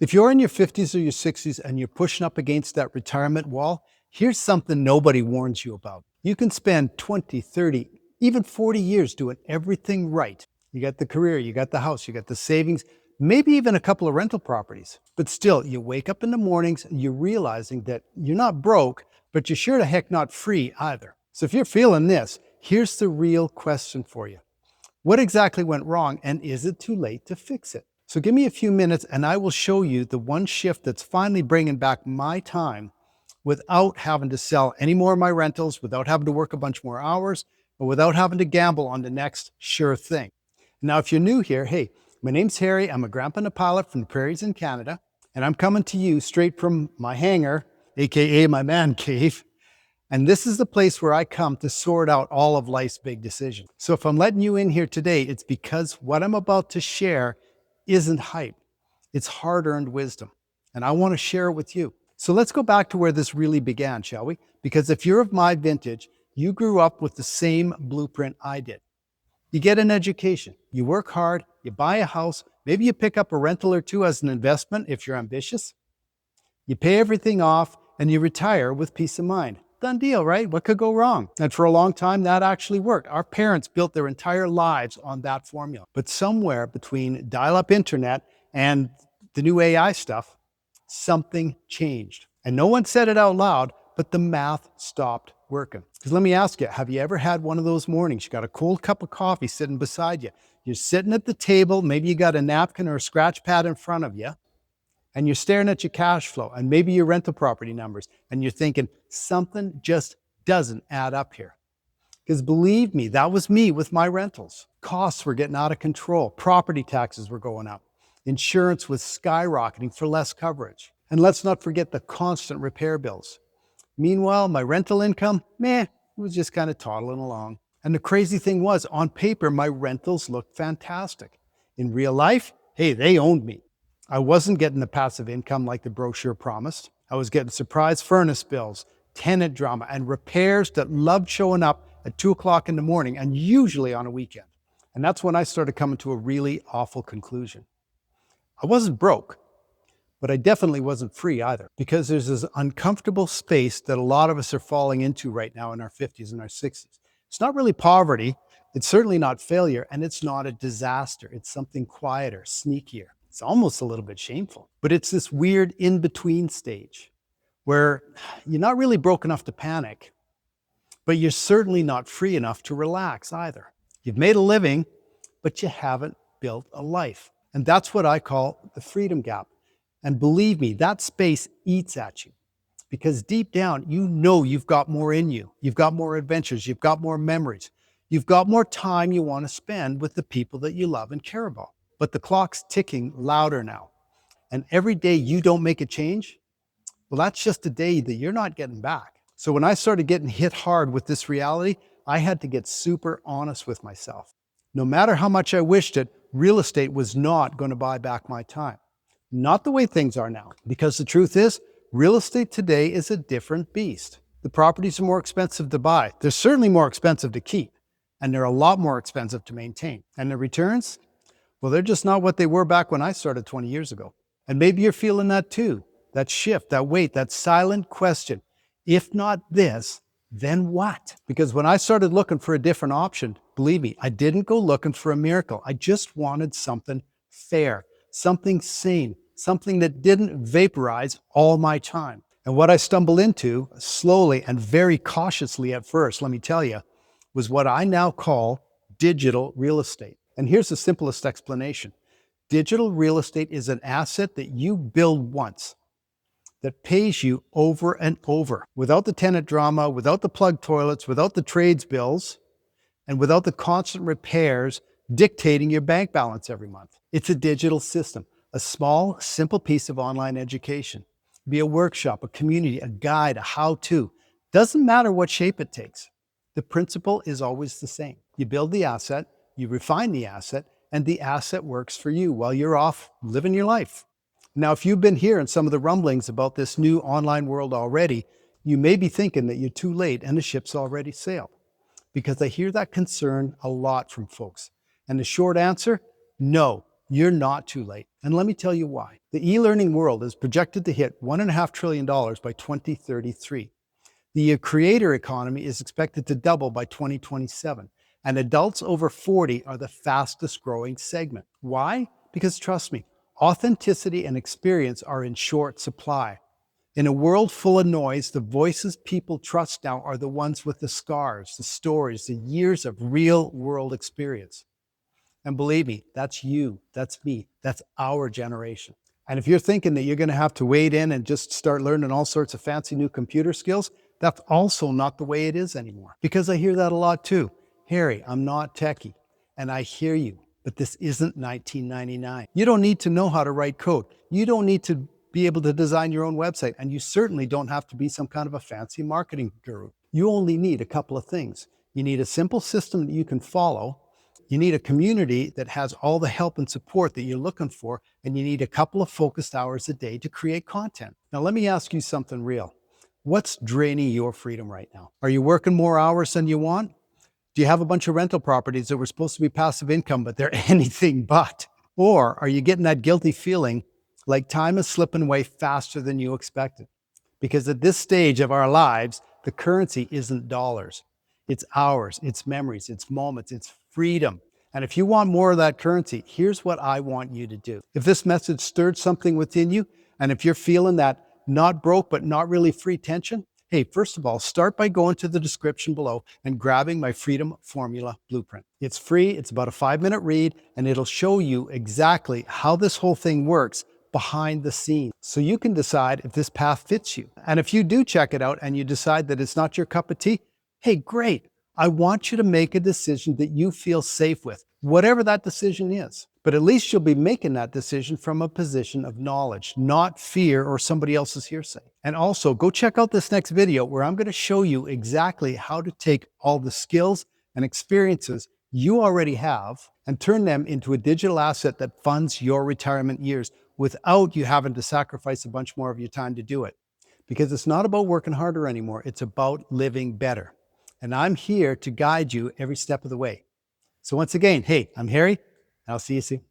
If you're in your 50s or your 60s and you're pushing up against that retirement wall, here's something nobody warns you about. You can spend 20, 30, even 40 years doing everything right. You got the career, you got the house, you got the savings, maybe even a couple of rental properties. But still, you wake up in the mornings and you're realizing that you're not broke, but you're sure the heck not free either. So if you're feeling this, here's the real question for you. What exactly went wrong, and is it too late to fix it? So give me a few minutes and I will show you the one shift that's finally bringing back my time without having to sell any more of my rentals, without having to work a bunch more hours, or without having to gamble on the next sure thing. Now, if you're new here, hey, my name's Harry. I'm a Grandpa and a pilot from the prairies in Canada, and I'm coming to you straight from my hangar, AKA my man cave. And this is the place where I come to sort out all of life's big decisions. So if I'm letting you in here today, it's because what I'm about to share isn't hype. It's hard-earned wisdom, and I want to share it with you. So let's go back to where this really began, shall we? Because if you're of my vintage, you grew up with the same blueprint I did. You get an education, you work hard, you buy a house, maybe you pick up a rental or two as an investment if you're ambitious. You pay everything off and you retire with peace of mind. Done deal, right? What could go wrong? And for a long time, that actually worked. Our parents built their entire lives on that formula. But somewhere between dial-up internet and the new AI stuff, something changed. And no one said it out loud, but the math stopped working. Because let me ask you, have you ever had one of those mornings? You got a cold cup of coffee sitting beside you. You're sitting at the table, maybe you got a napkin or a scratch pad in front of you, and you're staring at your cash flow and maybe your rental property numbers, and you're thinking, something just doesn't add up here. Because believe me, that was me with my rentals. Costs were getting out of control. Property taxes were going up. Insurance was skyrocketing for less coverage. And let's not forget the constant repair bills. Meanwhile, my rental income, it was just kind of toddling along. And the crazy thing was, on paper, my rentals looked fantastic. In real life, hey, they owned me. I wasn't getting the passive income like the brochure promised. I was getting surprise furnace bills, tenant drama, and repairs that loved showing up at 2 o'clock in the morning, and usually on a weekend. And that's when I started coming to a really awful conclusion. I wasn't broke, but I definitely wasn't free either, because there's this uncomfortable space that a lot of us are falling into right now in our 50s and our 60s. It's not really poverty, it's certainly not failure, and it's not a disaster. It's something quieter, sneakier. It's almost a little bit shameful, but it's this weird in-between stage where you're not really broke enough to panic, but you're certainly not free enough to relax either. You've made a living, but you haven't built a life. And that's what I call the freedom gap. And believe me, that space eats at you, because deep down, you know you've got more in you. You've got more adventures. You've got more memories. You've got more time you want to spend with the people that you love and care about. But the clock's ticking louder now. And every day you don't make a change, well, that's just a day that you're not getting back. So when I started getting hit hard with this reality, I had to get super honest with myself. No matter how much I wished it, real estate was not going to buy back my time. Not the way things are now, because the truth is, real estate today is a different beast. The properties are more expensive to buy. They're certainly more expensive to keep, and they're a lot more expensive to maintain. And the returns? Well, they're just not what they were back when I started 20 years ago. And maybe you're feeling that too, that shift, that weight, that silent question. If not this, then what? Because when I started looking for a different option, believe me, I didn't go looking for a miracle. I just wanted something fair, something sane, something that didn't vaporize all my time. And what I stumbled into, slowly and very cautiously at first, let me tell you, was what I now call digital real estate. And here's the simplest explanation. Digital real estate is an asset that you build once, that pays you over and over, without the tenant drama, without the plug toilets, without the trades bills, and without the constant repairs dictating your bank balance every month. It's a digital system, a small, simple piece of online education. Be a workshop, a community, a guide, a how-to. Doesn't matter what shape it takes. The principle is always the same. You build the asset, you refine the asset, and the asset works for you while you're off living your life. Now, if you've been hearing some of the rumblings about this new online world already, you may be thinking that you're too late and the ship's already sailed. Because I hear that concern a lot from folks. And the short answer, no, you're not too late. And let me tell you why. The e-learning world is projected to hit $1.5 trillion by 2033. The creator economy is expected to double by 2027. And adults over 40 are the fastest growing segment. Why? Because trust me, authenticity and experience are in short supply. In a world full of noise, the voices people trust now are the ones with the scars, the stories, the years of real world experience. And believe me, that's you, that's me, that's our generation. And if you're thinking that you're going to have to wade in and just start learning all sorts of fancy new computer skills, that's also not the way it is anymore. Because I hear that a lot too. Harry, I'm not techie. And I hear you, but this isn't 1999. You don't need to know how to write code. You don't need to be able to design your own website. And you certainly don't have to be some kind of a fancy marketing guru. You only need a couple of things. You need a simple system that you can follow. You need a community that has all the help and support that you're looking for, and you need a couple of focused hours a day to create content. Now, let me ask you something real. What's draining your freedom right now? Are you working more hours than you want? Do you have a bunch of rental properties that were supposed to be passive income, but they're anything but? Or are you getting that guilty feeling like time is slipping away faster than you expected? Because at this stage of our lives, the currency isn't dollars. It's hours, it's memories, it's moments, it's freedom. And if you want more of that currency, here's what I want you to do. If this message stirred something within you, and if you're feeling that not broke but not really free tension, hey, first of all, start by going to the description below and grabbing my Freedom Formula Blueprint. It's free, it's about a 5-minute read, and it'll show you exactly how this whole thing works behind the scenes, so you can decide if this path fits you. And if you do check it out and you decide that it's not your cup of tea, hey, great. I want you to make a decision that you feel safe with, whatever that decision is. But at least you'll be making that decision from a position of knowledge, not fear or somebody else's hearsay. And also, go check out this next video where I'm going to show you exactly how to take all the skills and experiences you already have and turn them into a digital asset that funds your retirement years without you having to sacrifice a bunch more of your time to do it. Because it's not about working harder anymore. It's about living better. And I'm here to guide you every step of the way. So once again, hey, I'm Harry, and I'll see you soon.